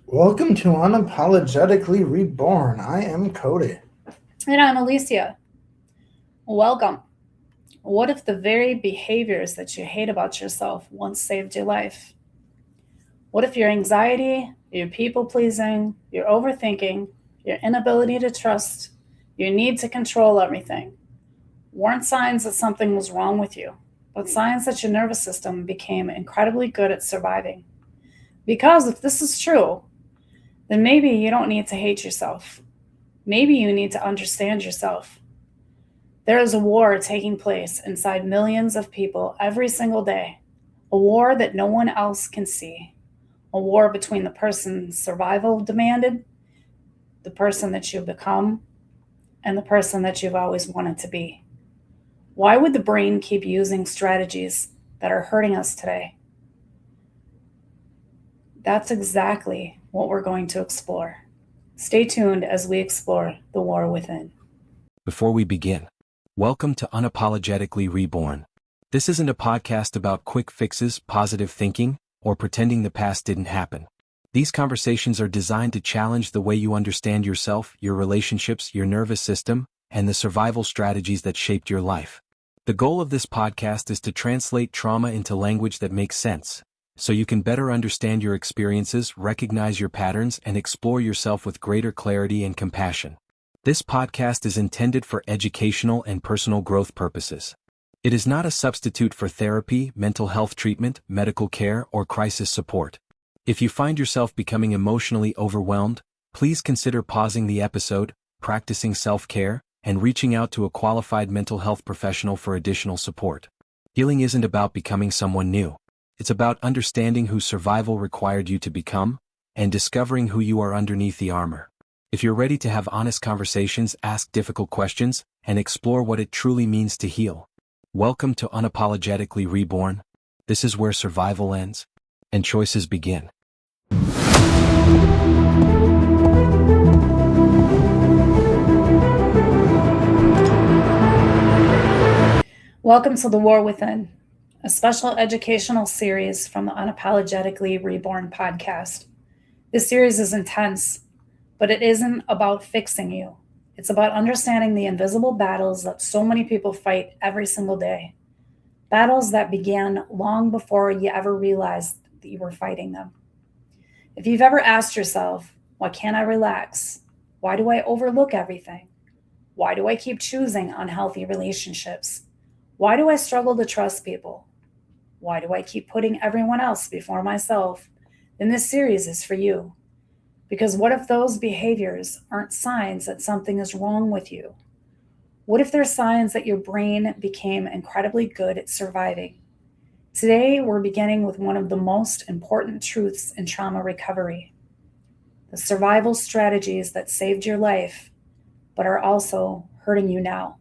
Welcome to Unapologetically Reborn. I am Cody. And I'm Alicia. Welcome. What if the very behaviors that you hate about yourself once saved your life? What if your anxiety, your people pleasing, your overthinking, your inability to trust, your need to control everything weren't signs that something was wrong with you, but signs that your nervous system became incredibly good at surviving? Because if this is true, then maybe you don't need to hate yourself. Maybe you need to understand yourself. There is a war taking place inside millions of people every single day, a war that no one else can see, a war between the person survival demanded, the person that you've become, and the person that you've always wanted to be. Why would the brain keep using strategies that are hurting us today? That's exactly what we're going to explore. Stay tuned as we explore the war within. Before we begin, welcome to Unapologetically Reborn. This isn't a podcast about quick fixes, positive thinking, or pretending the past didn't happen. These conversations are designed to challenge the way you understand yourself, your relationships, your nervous system, and the survival strategies that shaped your life. The goal of this podcast is to translate trauma into language that makes sense, so you can better understand your experiences, recognize your patterns, and explore yourself with greater clarity and compassion. This podcast is intended for educational and personal growth purposes. It is not a substitute for therapy, mental health treatment, medical care, or crisis support. If you find yourself becoming emotionally overwhelmed, please consider pausing the episode, practicing self-care, and reaching out to a qualified mental health professional for additional support. Healing isn't about becoming someone new. It's about understanding who survival required you to become, and discovering who you are underneath the armor. If you're ready to have honest conversations, ask difficult questions, and explore what it truly means to heal, welcome to Unapologetically Reborn. This is where survival ends, and choices begin. Welcome to The War Within, a special educational series from the Unapologetically Reborn podcast. This series is intense, but it isn't about fixing you. It's about understanding the invisible battles that so many people fight every single day. Battles that began long before you ever realized that you were fighting them. If you've ever asked yourself, why can't I relax? Why do I overlook everything? Why do I keep choosing unhealthy relationships? Why do I struggle to trust people? Why do I keep putting everyone else before myself? Then this series is for you. Because what if those behaviors aren't signs that something is wrong with you? What if they're signs that your brain became incredibly good at surviving? Today, we're beginning with one of the most important truths in trauma recovery: the survival strategies that saved your life, but are also hurting you now.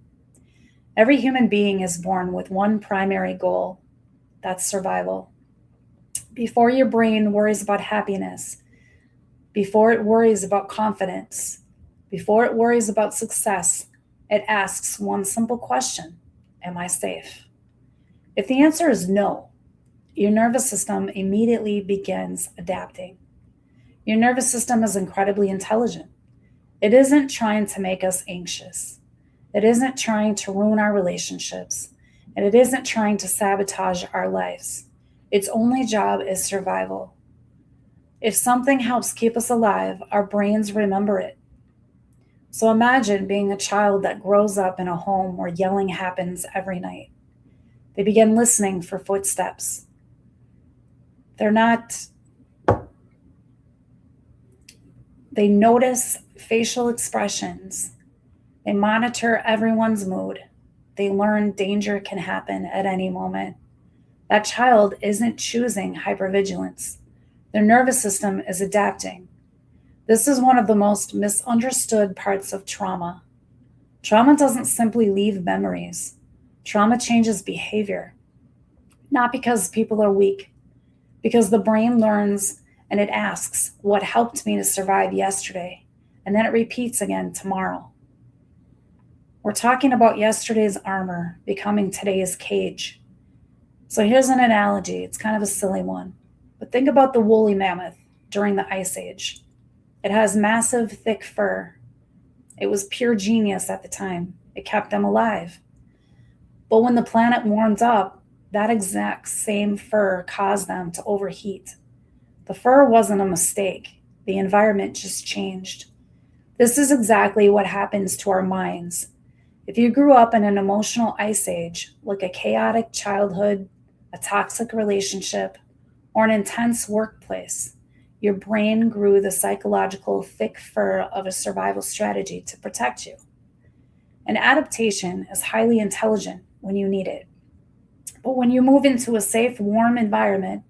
Every human being is born with one primary goal: that's survival. Before your brain worries about happiness, before it worries about confidence, before it worries about success, it asks one simple question: am I safe? If the answer is no, your nervous system immediately begins adapting. Your nervous system is incredibly intelligent. It isn't trying to make us anxious. It isn't trying to ruin our relationships, and it isn't trying to sabotage our lives. Its only job is survival. If something helps keep us alive, our brains remember it. So imagine being a child that grows up in a home where yelling happens every night. They begin listening for footsteps. They notice facial expressions. They monitor everyone's mood. They learn danger can happen at any moment. That child isn't choosing hypervigilance. Their nervous system is adapting. This is one of the most misunderstood parts of trauma. Trauma doesn't simply leave memories. Trauma changes behavior. Not because people are weak, because the brain learns and it asks, what helped me to survive yesterday? And then it repeats again tomorrow. We're talking about yesterday's armor becoming today's cage. So here's an analogy. It's kind of a silly one. But think about the woolly mammoth during the Ice Age. It has massive, thick fur. It was pure genius at the time. It kept them alive. But when the planet warmed up, that exact same fur caused them to overheat. The fur wasn't a mistake. The environment just changed. This is exactly what happens to our minds. If you grew up in an emotional ice age, like a chaotic childhood, a toxic relationship, or an intense workplace, your brain grew the psychological thick fur of a survival strategy to protect you. An adaptation is highly intelligent when you need it. But when you move into a safe, warm environment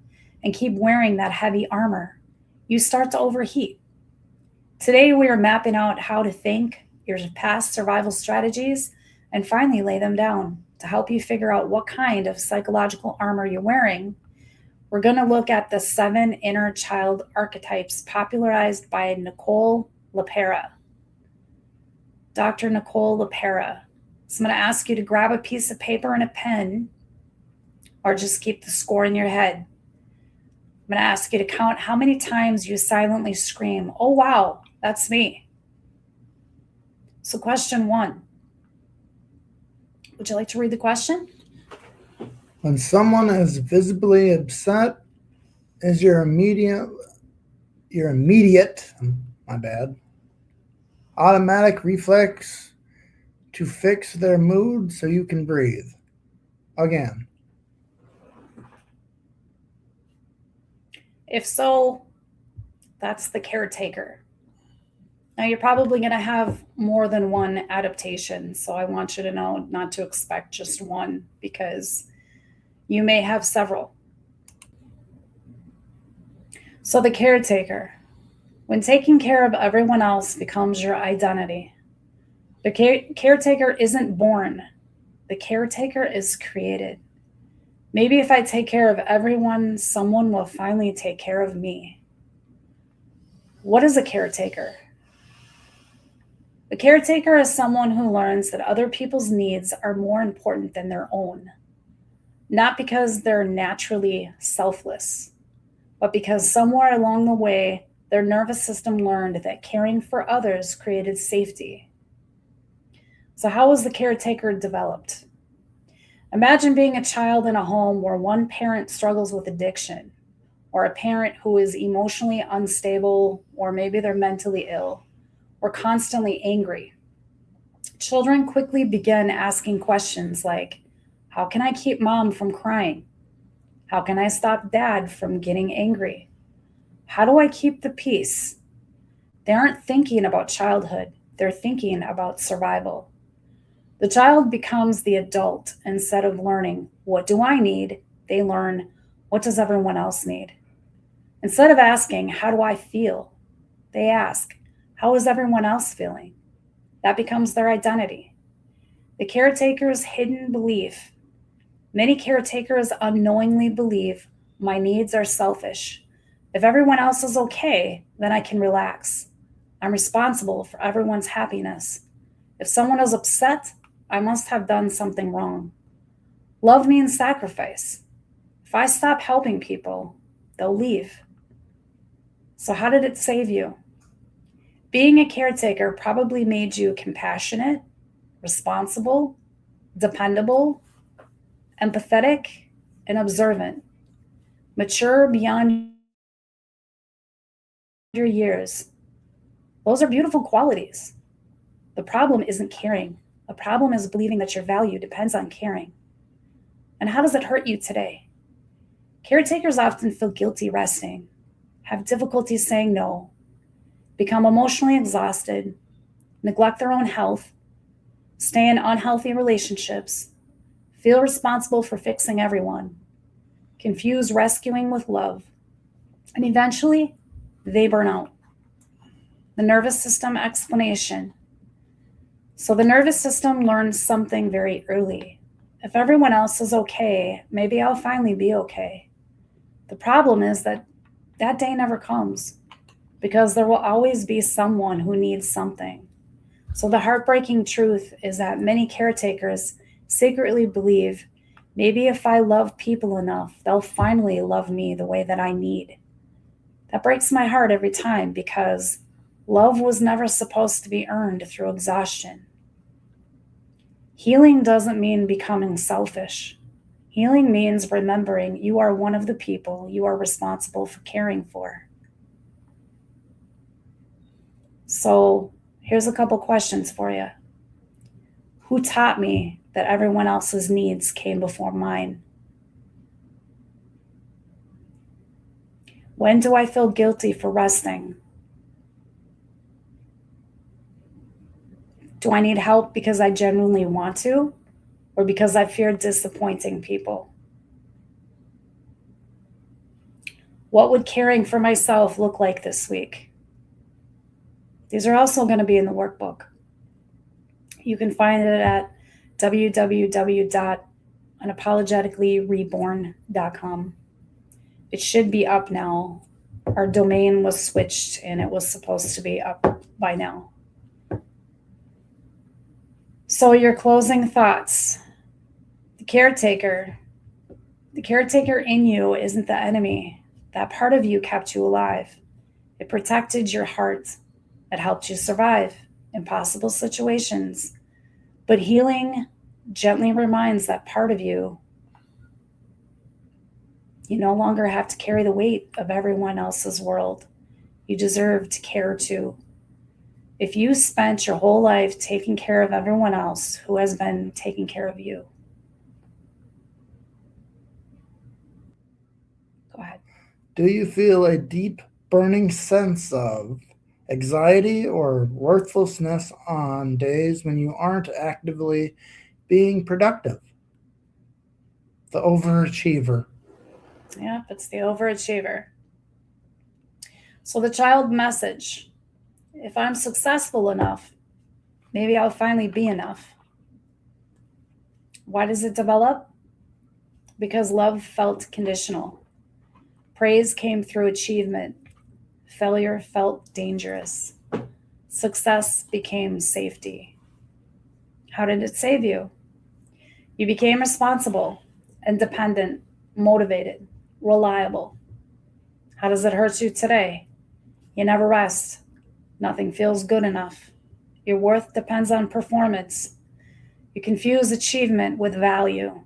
and keep wearing that heavy armor, you start to overheat. Today, we are mapping out how to think, your past survival strategies, and finally lay them down to help you figure out what kind of psychological armor you're wearing. We're going to look at the 7 inner child archetypes popularized by Nicole LePera. Dr. Nicole LePera. So I'm going to ask you to grab a piece of paper and a pen, or just keep the score in your head. I'm going to ask you to count how many times you silently scream, "Oh, wow, that's me." So question 1. Would you like to read the question? When someone is visibly upset, is your immediate, automatic reflex to fix their mood so you can breathe? Again. If so, that's the caretaker. Now, you're probably going to have more than one adaptation, so I want you to know not to expect just one, because you may have several. So the caretaker, when taking care of everyone else, becomes your identity. The caretaker isn't born. The caretaker is created. Maybe if I take care of everyone, someone will finally take care of me. What is a caretaker? The caretaker is someone who learns that other people's needs are more important than their own. Not because they're naturally selfless, but because somewhere along the way, their nervous system learned that caring for others created safety. So how was the caretaker developed? Imagine being a child in a home where one parent struggles with addiction, or a parent who is emotionally unstable, or maybe they're mentally ill, or constantly angry. Children quickly begin asking questions like, how can I keep mom from crying? How can I stop dad from getting angry? How do I keep the peace? They aren't thinking about childhood. They're thinking about survival. The child becomes the adult. Instead of learning, what do I need? They learn, what does everyone else need? Instead of asking, how do I feel? They ask, how is everyone else feeling? That becomes their identity. The caretaker's hidden belief. Many caretakers unknowingly believe my needs are selfish. If everyone else is okay, then I can relax. I'm responsible for everyone's happiness. If someone is upset, I must have done something wrong. Love means sacrifice. If I stop helping people, they'll leave. So how did it save you? Being a caretaker probably made you compassionate, responsible, dependable, empathetic, and observant. Mature beyond your years. Those are beautiful qualities. The problem isn't caring. The problem is believing that your value depends on caring. And how does it hurt you today? Caretakers often feel guilty resting, have difficulty saying no, become emotionally exhausted, neglect their own health, stay in unhealthy relationships, feel responsible for fixing everyone, confuse rescuing with love, and eventually they burn out. The nervous system explanation. So the nervous system learns something very early. If everyone else is okay, maybe I'll finally be okay. The problem is that that day never comes, because there will always be someone who needs something. So the heartbreaking truth is that many caretakers secretly believe Maybe if I love people enough, they'll finally love me the way that I need. That breaks my heart every time because love was never supposed to be earned through exhaustion. Healing doesn't mean becoming selfish. Healing means remembering you are one of the people you are responsible for caring for. So here's a couple questions for you. Who taught me that everyone else's needs came before mine? When do I feel guilty for resting? Do I need help because I genuinely want to, or because I fear disappointing people? What would caring for myself look like this week? These are also going to be in the workbook. You can find it at www.unapologeticallyreborn.com. It should be up now. Our domain was switched and it was supposed to be up by now. So your closing thoughts. The caretaker in you isn't the enemy. That part of you kept you alive. It protected your heart. It helped you survive impossible situations. But healing gently reminds that part of you no longer have to carry the weight of everyone else's world. You deserve to care too. If you spent your whole life taking care of everyone else, who has been taking care of you? Go ahead. Do you feel a deep, burning sense of anxiety or worthlessness on days when you aren't actively being productive? The overachiever. Yep, it's the overachiever. So the child message: if I'm successful enough, maybe I'll finally be enough. Why does it develop? Because love felt conditional. Praise came through achievement. Failure felt dangerous. Success became safety. How did it save you? You became responsible, independent, motivated, reliable. How does it hurt you today? You never rest. Nothing feels good enough. Your worth depends on performance. You confuse achievement with value.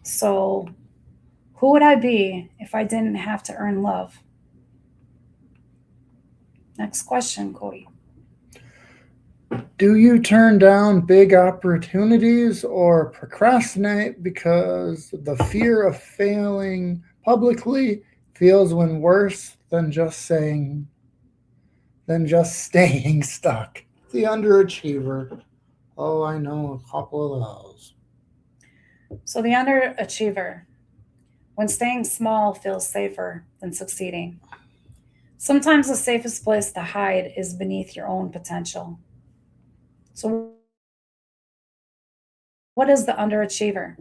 So, who would I be if I didn't have to earn love? Next question, Cody. Do you turn down big opportunities or procrastinate because the fear of failing publicly feels worse than just staying stuck? The underachiever. Oh, I know a couple of those. So the underachiever, when staying small feels safer than succeeding. Sometimes the safest place to hide is beneath your own potential. So what is the underachiever?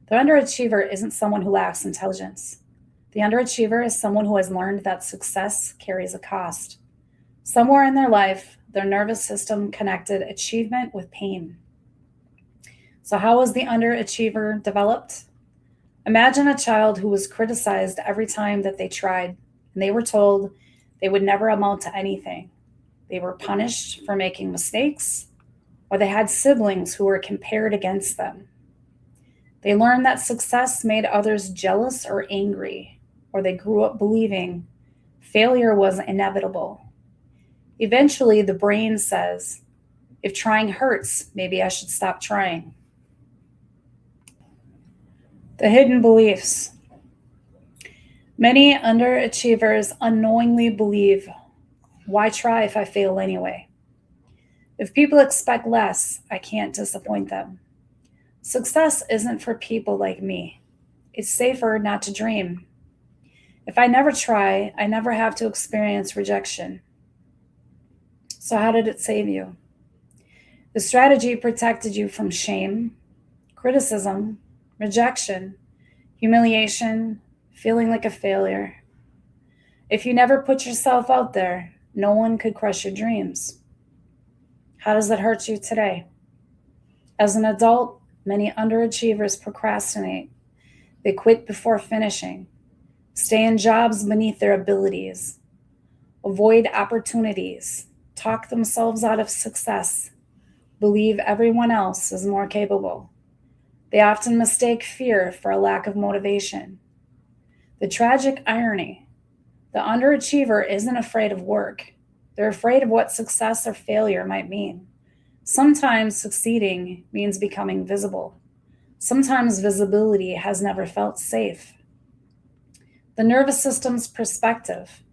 The underachiever isn't someone who lacks intelligence. The underachiever is someone who has learned that success carries a cost. Somewhere in their life, their nervous system connected achievement with pain. So how was the underachiever developed? Imagine a child who was criticized every time that they tried, and they were told they would never amount to anything. They were punished for making mistakes, or they had siblings who were compared against them. They learned that success made others jealous or angry, or they grew up believing failure was inevitable. Eventually, the brain says, if trying hurts, maybe I should stop trying. The hidden beliefs. Many underachievers unknowingly believe, why try if I fail anyway? If people expect less, I can't disappoint them. Success isn't for people like me. It's safer not to dream. If I never try, I never have to experience rejection. So how did it save you? The strategy protected you from shame, criticism, rejection, humiliation, feeling like a failure. If you never put yourself out there, no one could crush your dreams. How does that hurt you today? As an adult, Many underachievers procrastinate. They quit before finishing, stay in jobs beneath their abilities, avoid opportunities, talk themselves out of success, believe everyone else is more capable. They often mistake fear for a lack of motivation. The tragic irony: the underachiever isn't afraid of work. They're afraid of what success or failure might mean. Sometimes succeeding means becoming visible. Sometimes visibility has never felt safe. The nervous system's perspective.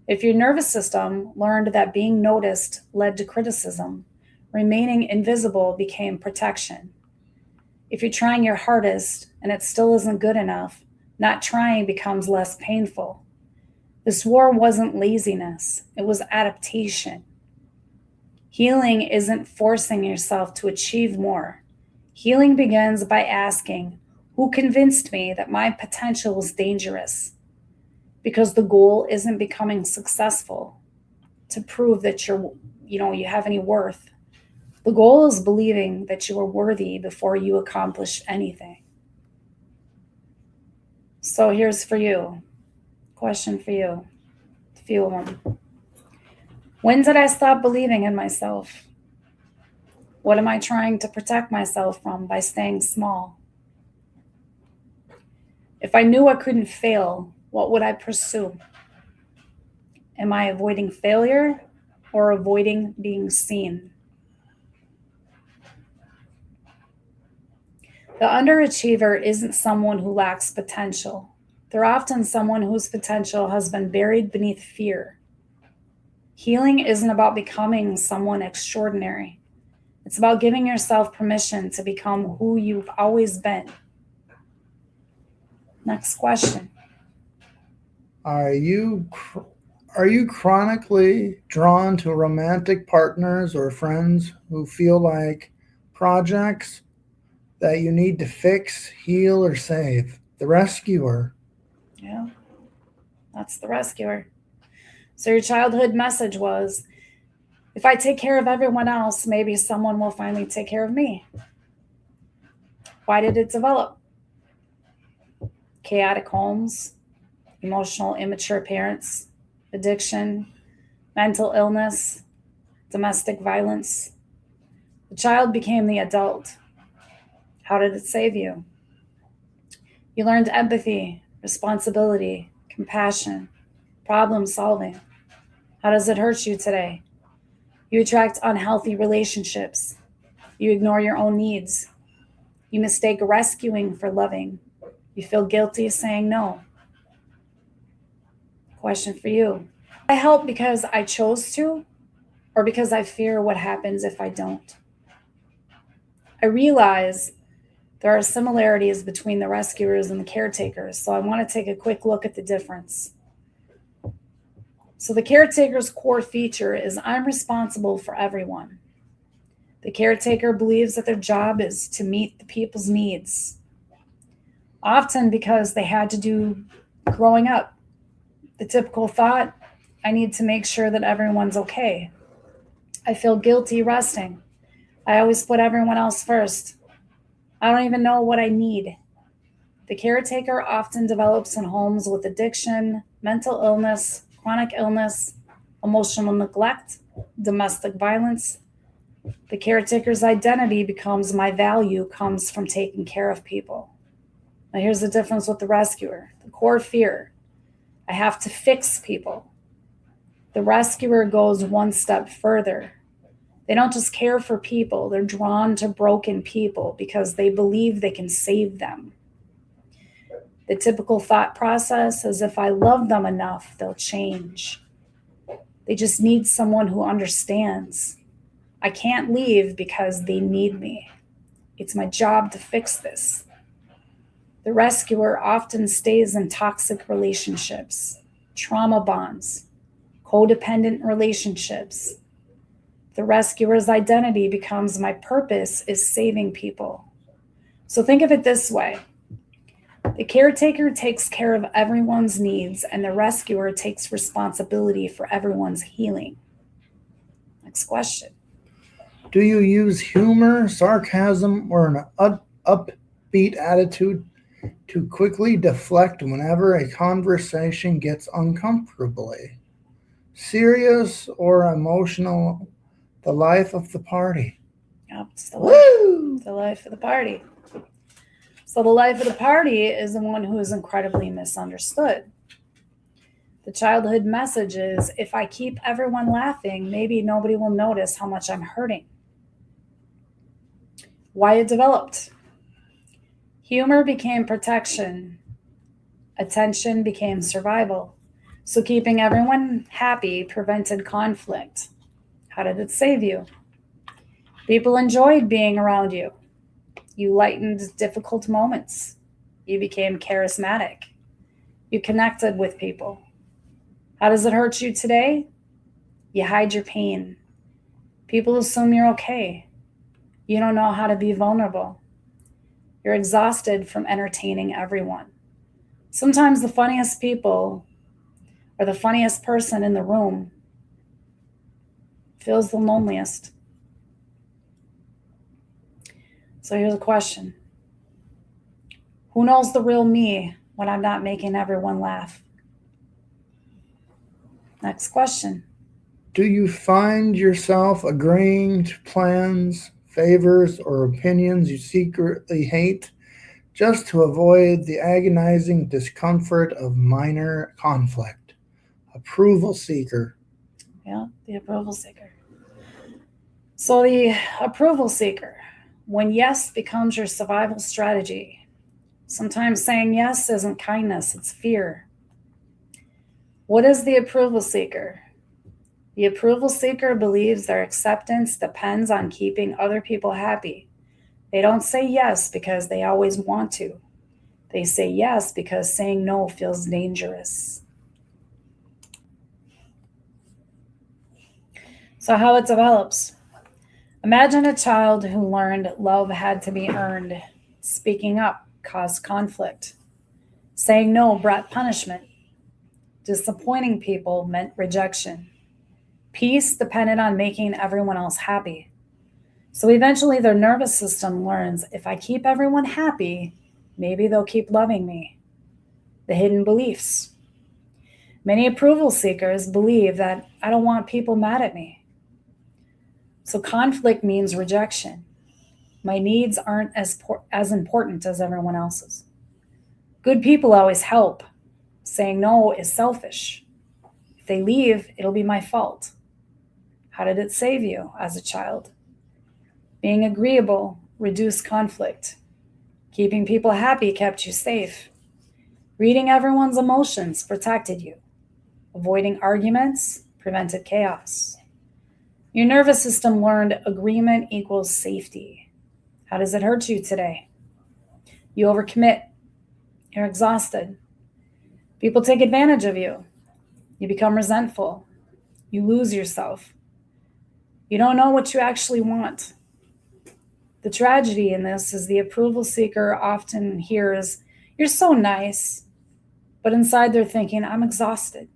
If your nervous system learned that being noticed led to criticism, remaining invisible became protection. If you're trying your hardest and it still isn't good enough, not trying becomes less painful. This war wasn't laziness, it was adaptation. Healing isn't forcing yourself to achieve more. Healing begins by asking, who convinced me that my potential was dangerous? Because the goal isn't becoming successful to prove that you have any worth. The goal is believing that you are worthy before you accomplish anything. So here's for you. Question for you. A few of them. When did I stop believing in myself? What am I trying to protect myself from by staying small? If I knew I couldn't fail, what would I pursue? Am I avoiding failure or avoiding being seen? The underachiever isn't someone who lacks potential. They're often someone whose potential has been buried beneath fear. Healing isn't about becoming someone extraordinary. It's about giving yourself permission to become who you've always been. Next question. Are you chronically drawn to romantic partners or friends who feel like projects that you need to fix, heal, or save? The rescuer. Yeah, that's the rescuer. So your childhood message was, if I take care of everyone else, maybe someone will finally take care of me. Why did it develop? Chaotic homes, emotional immature parents, addiction, mental illness, domestic violence. The child became the adult. How did it save you? You learned empathy, responsibility, compassion, problem solving. How does it hurt you today? You attract unhealthy relationships. You ignore your own needs. You mistake rescuing for loving. You feel guilty saying no. Question for you. I help because I chose to, or because I fear what happens if I don't? I realize there are similarities between the rescuers and the caretakers, so I want to take a quick look at the difference. So the caretaker's core feature is I'm responsible for everyone. The caretaker believes that their job is to meet the people's needs, often because they had to do growing up. The typical thought, I need to make sure that everyone's okay. I feel guilty resting. I always put everyone else first. I don't even know what I need. The caretaker often develops in homes with addiction, mental illness, chronic illness, emotional neglect, domestic violence. The caretaker's identity becomes my value comes from taking care of people. Now here's the difference with the rescuer. The core fear, I have to fix people. The rescuer goes one step further. They don't just care for people, they're drawn to broken people because they believe they can save them. The typical thought process is if I love them enough, they'll change. They just need someone who understands. I can't leave because they need me. It's my job to fix this. The rescuer often stays in toxic relationships, trauma bonds, codependent relationships. The rescuer's identity becomes my purpose is saving people. So think of it this way. The caretaker takes care of everyone's needs, and the rescuer takes responsibility for everyone's healing. Next question. Do you use humor, sarcasm, or an upbeat attitude to quickly deflect whenever a conversation gets uncomfortably serious or emotional. The life of the party. Yep, it's Woo! the life of the party. So the life of the party is the one who is incredibly misunderstood. The childhood message is, if I keep everyone laughing, maybe nobody will notice how much I'm hurting. Why it developed. Humor became protection. Attention became survival. So keeping everyone happy prevented conflict. How did it save you? People enjoyed being around you. You lightened difficult moments. You became charismatic. You connected with people. How does it hurt you today? You hide your pain. People assume you're okay. You don't know how to be vulnerable. You're exhausted from entertaining everyone. Sometimes the funniest people or the funniest person in the room feels the loneliest. So here's a question. Who knows the real me when I'm not making everyone laugh? Next question. Do you find yourself agreeing to plans, favors, or opinions you secretly hate just to avoid the agonizing discomfort of minor conflict? Approval seeker. Yeah, the approval seeker. So the approval seeker, when yes becomes your survival strategy, sometimes saying yes isn't kindness, it's fear. What is the approval seeker? The approval seeker believes their acceptance depends on keeping other people happy. They don't say yes because they always want to. They say yes because saying no feels dangerous. So how it develops. Imagine a child who learned love had to be earned. Speaking up caused conflict. Saying no brought punishment. Disappointing people meant rejection. Peace depended on making everyone else happy. So eventually their nervous system learns, if I keep everyone happy, maybe they'll keep loving me. The hidden beliefs. Many approval seekers believe that I don't want people mad at me. So conflict means rejection. My needs aren't as important as everyone else's. Good people always help. Saying no is selfish. If they leave, it'll be my fault. How did it save you as a child? Being agreeable reduced conflict. Keeping people happy kept you safe. Reading everyone's emotions protected you. Avoiding arguments prevented chaos. Your nervous system learned agreement equals safety. How does it hurt you today? You overcommit. You're exhausted. People take advantage of you. You become resentful. You lose yourself. You don't know what you actually want. The tragedy in this is the approval seeker often hears, you're so nice, but inside they're thinking, I'm exhausted.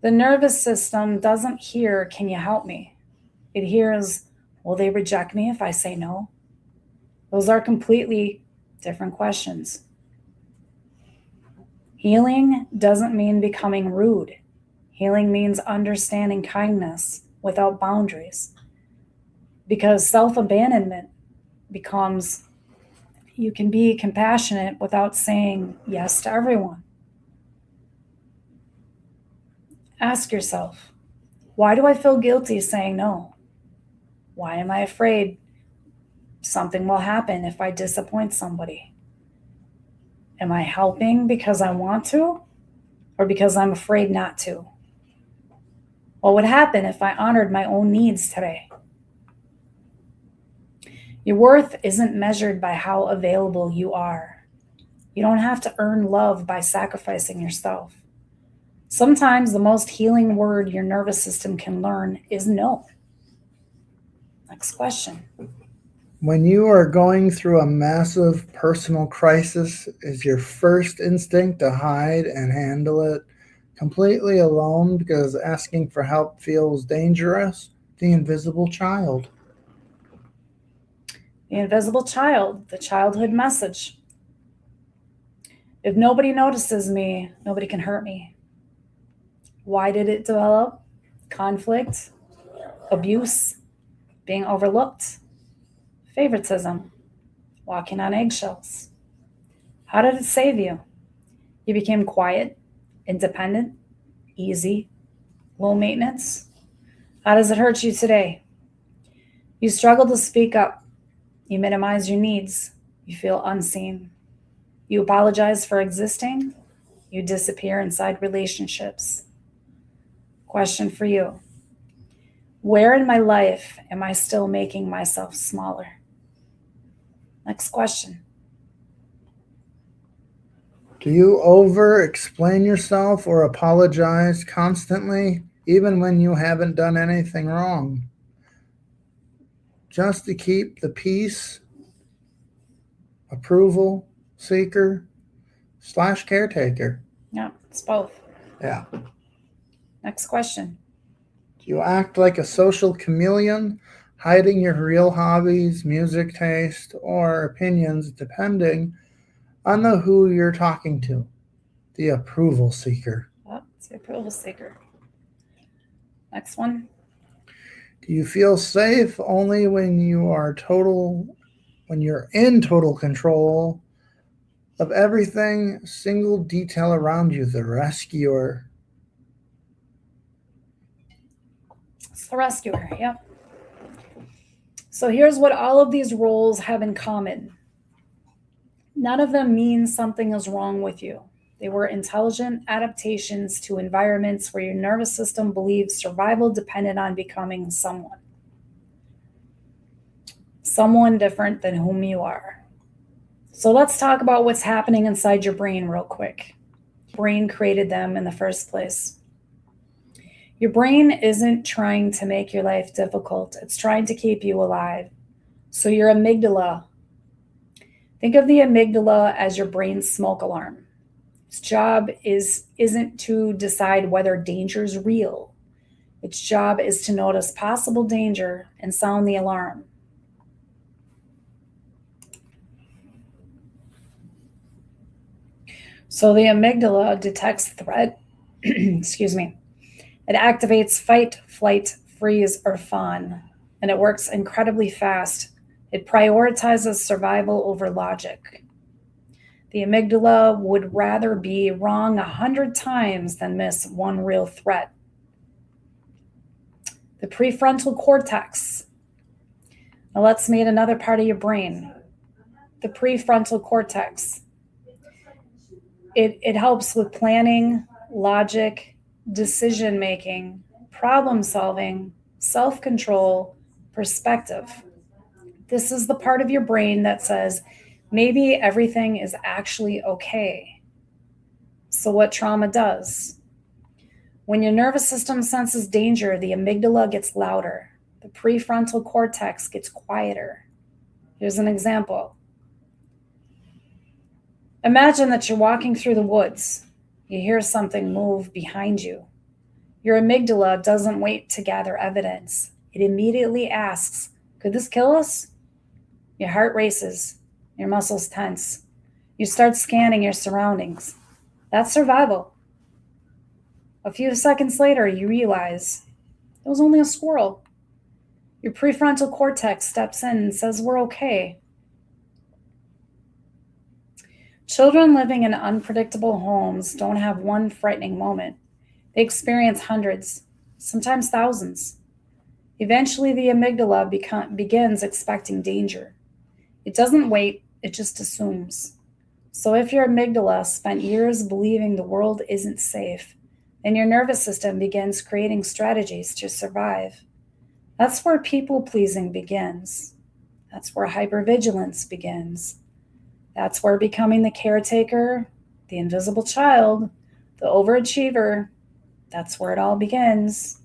The nervous system doesn't hear, can you help me? It hears, will they reject me if I say no? Those are completely different questions. Healing doesn't mean becoming rude. Healing means understanding kindness without boundaries. Because self-abandonment becomes, you can be compassionate without saying yes to everyone. Ask yourself, why do I feel guilty saying no? Why am I afraid something will happen if I disappoint somebody? Am I helping because I want to or because I'm afraid not to? What would happen if I honored my own needs today? Your worth isn't measured by how available you are. You don't have to earn love by sacrificing yourself. Sometimes the most healing word your nervous system can learn is no. Next question. When you are going through a massive personal crisis, is your first instinct to hide and handle it completely alone because asking for help feels dangerous? The invisible child. The invisible child, the childhood message. If nobody notices me, nobody can hurt me. Why did it develop? Conflict, abuse, being overlooked, favoritism, walking on eggshells. How did it save you? You became quiet, independent, easy, low maintenance. How does it hurt you today? You struggle to speak up. You minimize your needs. You feel unseen. You apologize for existing. You disappear inside relationships. Question for you. Where in my life am I still making myself smaller? Next question. Do you over explain yourself or apologize constantly, even when you haven't done anything wrong? Just to keep the peace, approval seeker / caretaker. Yeah, it's both. Yeah. Next question. Do you act like a social chameleon, hiding your real hobbies, music taste, or opinions depending on who you're talking to? The approval seeker. Oh, it's the approval seeker. Next one. Do you feel safe only when you're in total control of everything, single detail around you, the rescuer? It's the rescuer, yep. So here's what all of these roles have in common. None of them mean something is wrong with you. They were intelligent adaptations to environments where your nervous system believes survival depended on becoming someone. Someone different than whom you are. So let's talk about what's happening inside your brain real quick. Brain created them in the first place. Your brain isn't trying to make your life difficult. It's trying to keep you alive. So your amygdala, think of the amygdala as your brain's smoke alarm. Its job isn't to decide whether danger is real. Its job is to notice possible danger and sound the alarm. So the amygdala detects threat, excuse me. It activates fight, flight, freeze, or fawn, and it works incredibly fast. It prioritizes survival over logic. The amygdala would rather be wrong 100 times than miss one real threat. The prefrontal cortex. Now let's meet another part of your brain. The prefrontal cortex. It helps with planning, logic, decision-making, problem-solving, self-control, perspective. This is the part of your brain that says, maybe everything is actually okay. So what trauma does? When your nervous system senses danger, the amygdala gets louder. The prefrontal cortex gets quieter. Here's an example. Imagine that you're walking through the woods. You hear something move behind you. Your amygdala doesn't wait to gather evidence. It immediately asks, could this kill us? Your heart races. Your muscles tense. You start scanning your surroundings. That's survival. A few seconds later, you realize it was only a squirrel. Your prefrontal cortex steps in and says, we're okay. Children living in unpredictable homes don't have one frightening moment. They experience hundreds, sometimes thousands. Eventually, the amygdala begins expecting danger. It doesn't wait, it just assumes. So if your amygdala spent years believing the world isn't safe, then your nervous system begins creating strategies to survive. That's where people-pleasing begins. That's where hypervigilance begins. That's where becoming the caretaker, the invisible child, the overachiever, that's where it all begins.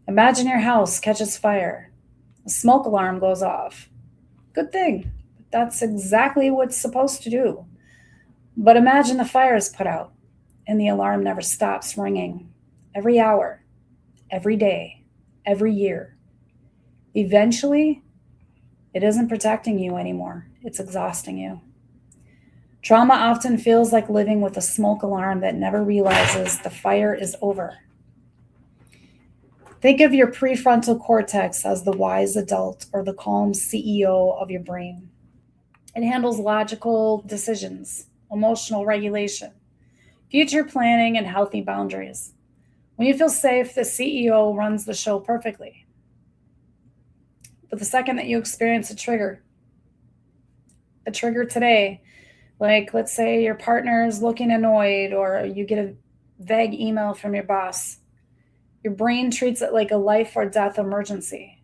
Imagine your house catches fire. A smoke alarm goes off. Good thing. That's exactly what's supposed to do. But imagine the fire is put out and the alarm never stops ringing. Every hour, every day, every year. Eventually, It isn't protecting you anymore. It's exhausting you. Trauma often feels like living with a smoke alarm that never realizes the fire is over. Think of your prefrontal cortex as the wise adult or the calm CEO of your brain. It handles logical decisions, emotional regulation, future planning, and healthy boundaries. When you feel safe, the CEO runs the show perfectly. But the second that you experience a trigger today, like let's say your partner is looking annoyed or you get a vague email from your boss, your brain treats it like a life or death emergency.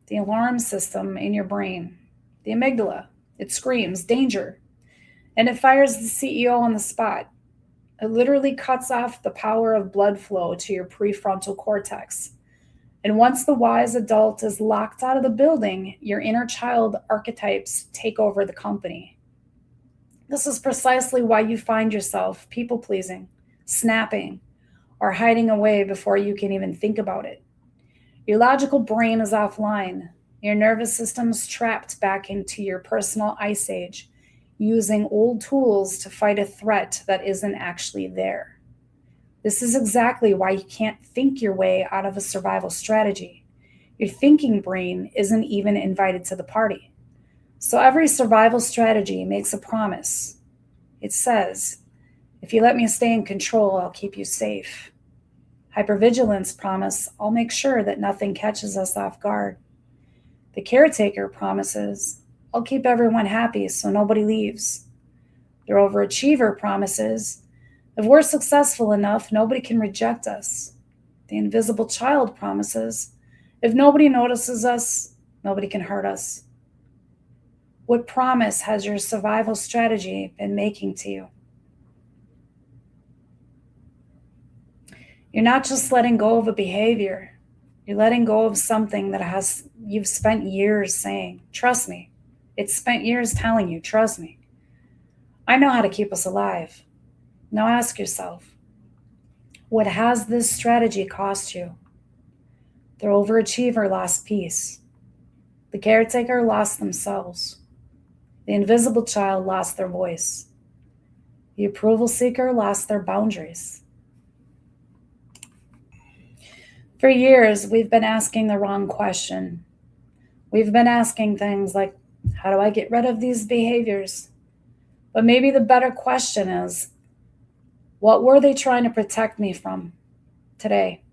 The alarm system in your brain, the amygdala, it screams danger, and it fires the CEO on the spot. It literally cuts off the power of blood flow to your prefrontal cortex. And once the wise adult is locked out of the building, your inner child archetypes take over the company. This is precisely why you find yourself people pleasing, snapping, or hiding away before you can even think about it. Your logical brain is offline. Your nervous system's trapped back into your personal ice age, using old tools to fight a threat that isn't actually there. This is exactly why you can't think your way out of a survival strategy. Your thinking brain isn't even invited to the party. So every survival strategy makes a promise. It says, if you let me stay in control, I'll keep you safe. Hypervigilance promise, I'll make sure that nothing catches us off guard. The caretaker promises, I'll keep everyone happy so nobody leaves. The overachiever promises, if we're successful enough, nobody can reject us. The invisible child promises, if nobody notices us, nobody can hurt us. What promise has your survival strategy been making to you? You're not just letting go of a behavior. You're letting go of something that you've spent years saying, trust me. It's spent years telling you, trust me. I know how to keep us alive. Now ask yourself, what has this strategy cost you? The overachiever lost peace. The caretaker lost themselves. The invisible child lost their voice. The approval seeker lost their boundaries. For years, we've been asking the wrong question. We've been asking things like, how do I get rid of these behaviors? But maybe the better question is, what were they trying to protect me from today?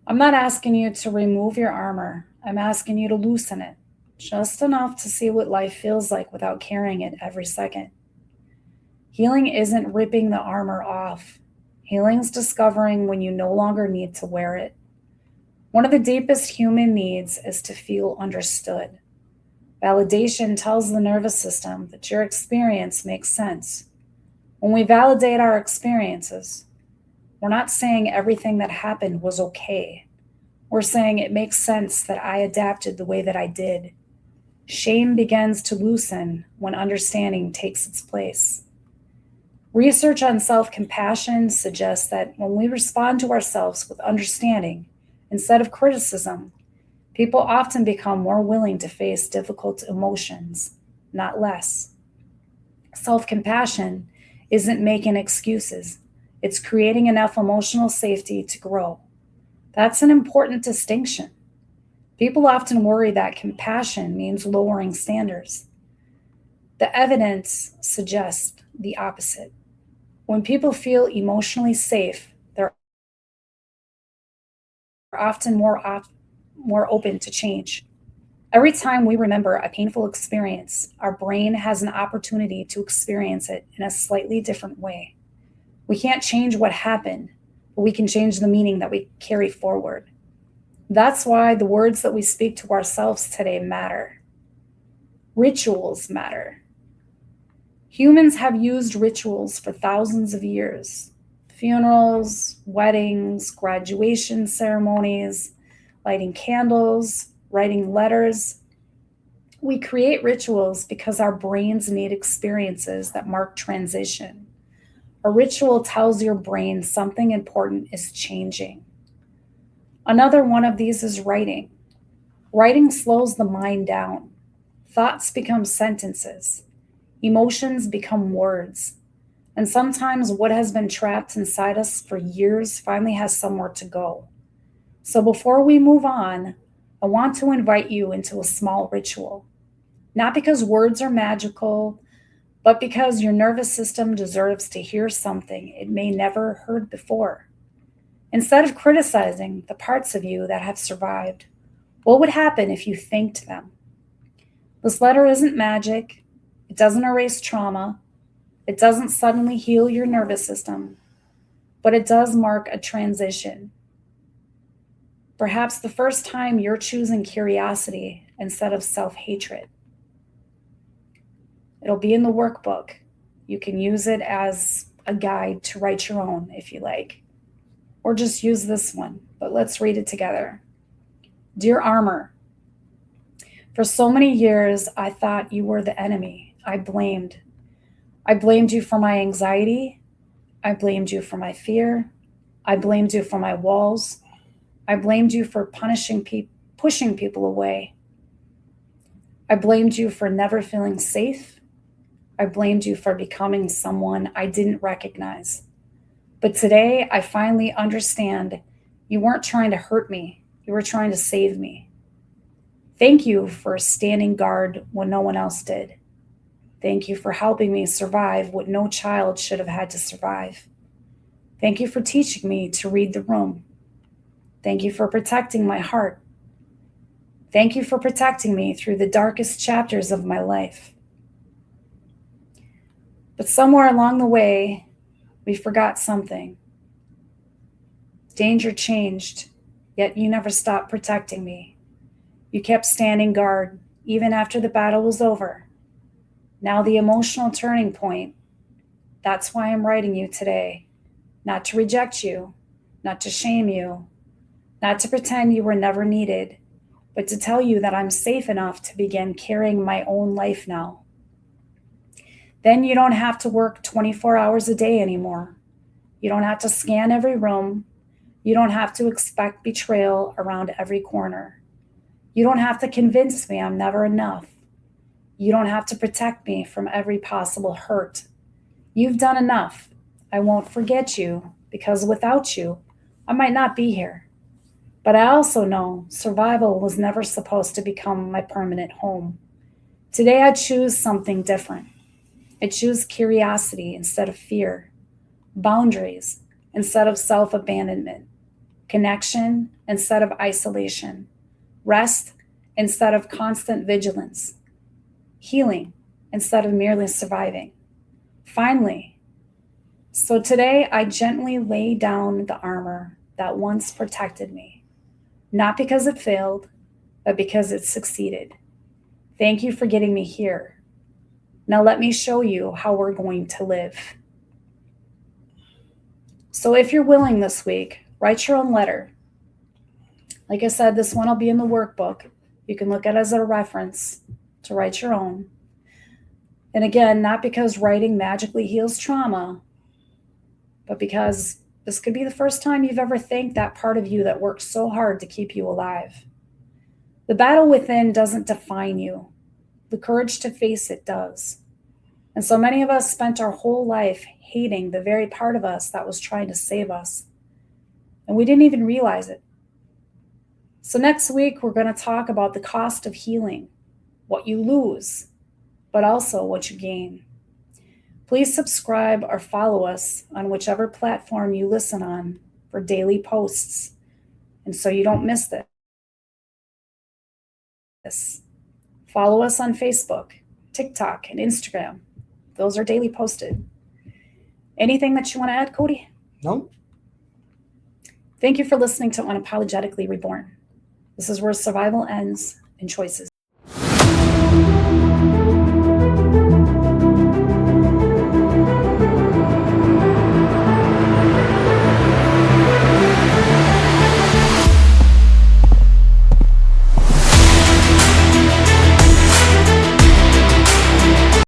I'm not asking you to remove your armor. I'm asking you to loosen it, just enough to see what life feels like without carrying it every second. Healing isn't ripping the armor off. Healing's discovering when you no longer need to wear it. One of the deepest human needs is to feel understood. Validation tells the nervous system that your experience makes sense. When we validate our experiences, we're not saying everything that happened was okay. We're saying it makes sense that I adapted the way that I did. Shame begins to loosen when understanding takes its place. Research on self-compassion suggests that when we respond to ourselves with understanding instead of criticism, people often become more willing to face difficult emotions, not less. Self-compassion isn't making excuses. It's creating enough emotional safety to grow. That's an important distinction. People often worry that compassion means lowering standards. The evidence suggests the opposite. When people feel emotionally safe, they're often more open to change. Every time we remember a painful experience, our brain has an opportunity to experience it in a slightly different way. We can't change what happened, but we can change the meaning that we carry forward. That's why the words that we speak to ourselves today matter. Rituals matter. Humans have used rituals for thousands of years. Funerals, weddings, graduation ceremonies, lighting candles, writing letters. We create rituals because our brains need experiences that mark transition. A ritual tells your brain something important is changing. Another one of these is writing. Writing slows the mind down. Thoughts become sentences. Emotions become words. And sometimes what has been trapped inside us for years finally has somewhere to go. So before we move on, I want to invite you into a small ritual. Not because words are magical, but because your nervous system deserves to hear something it may never heard before. Instead of criticizing the parts of you that have survived, what would happen if you thanked them? This letter isn't magic. It doesn't erase trauma. It doesn't suddenly heal your nervous system, but it does mark a transition. Perhaps the first time you're choosing curiosity instead of self-hatred. It'll be in the workbook. You can use it as a guide to write your own if you like, or just use this one, but let's read it together. Dear Armor, for so many years, I thought you were the enemy. I blamed you for my anxiety. I blamed you for my fear. I blamed you for my walls. I blamed you for pushing people away. I blamed you for never feeling safe. I blamed you for becoming someone I didn't recognize. But today, I finally understand you weren't trying to hurt me. You were trying to save me. Thank you for standing guard when no one else did. Thank you for helping me survive what no child should have had to survive. Thank you for teaching me to read the room. Thank you for protecting my heart. Thank you for protecting me through the darkest chapters of my life. But somewhere along the way, we forgot something. Danger changed, yet you never stopped protecting me. You kept standing guard, even after the battle was over. Now the emotional turning point, that's why I'm writing you today. Not to reject you, not to shame you, not to pretend you were never needed, but to tell you that I'm safe enough to begin carrying my own life now. Then you don't have to work 24 hours a day anymore. You don't have to scan every room. You don't have to expect betrayal around every corner. You don't have to convince me I'm never enough. You don't have to protect me from every possible hurt. You've done enough. I won't forget you, because without you, I might not be here. But I also know survival was never supposed to become my permanent home. Today I choose something different. I choose curiosity instead of fear, boundaries instead of self-abandonment, connection instead of isolation, rest instead of constant vigilance, healing instead of merely surviving. Finally, so today I gently lay down the armor that once protected me, not because it failed, but because it succeeded. Thank you for getting me here. Now let me show you how we're going to live. So if you're willing this week, write your own letter. Like I said, this one will be in the workbook. You can look at it as a reference to write your own. And again, not because writing magically heals trauma, but because this could be the first time you've ever thanked that part of you that worked so hard to keep you alive. The battle within doesn't define you. The courage to face it does. And so many of us spent our whole life hating the very part of us that was trying to save us. And we didn't even realize it. So next week, we're going to talk about the cost of healing, what you lose, but also what you gain. Please subscribe or follow us on whichever platform you listen on for daily posts, and so you don't miss this. Follow us on Facebook, TikTok, and Instagram. Those are daily posted. Anything that you want to add, Cody? Nope. Thank you for listening to Unapologetically Reborn. This is where survival ends and choices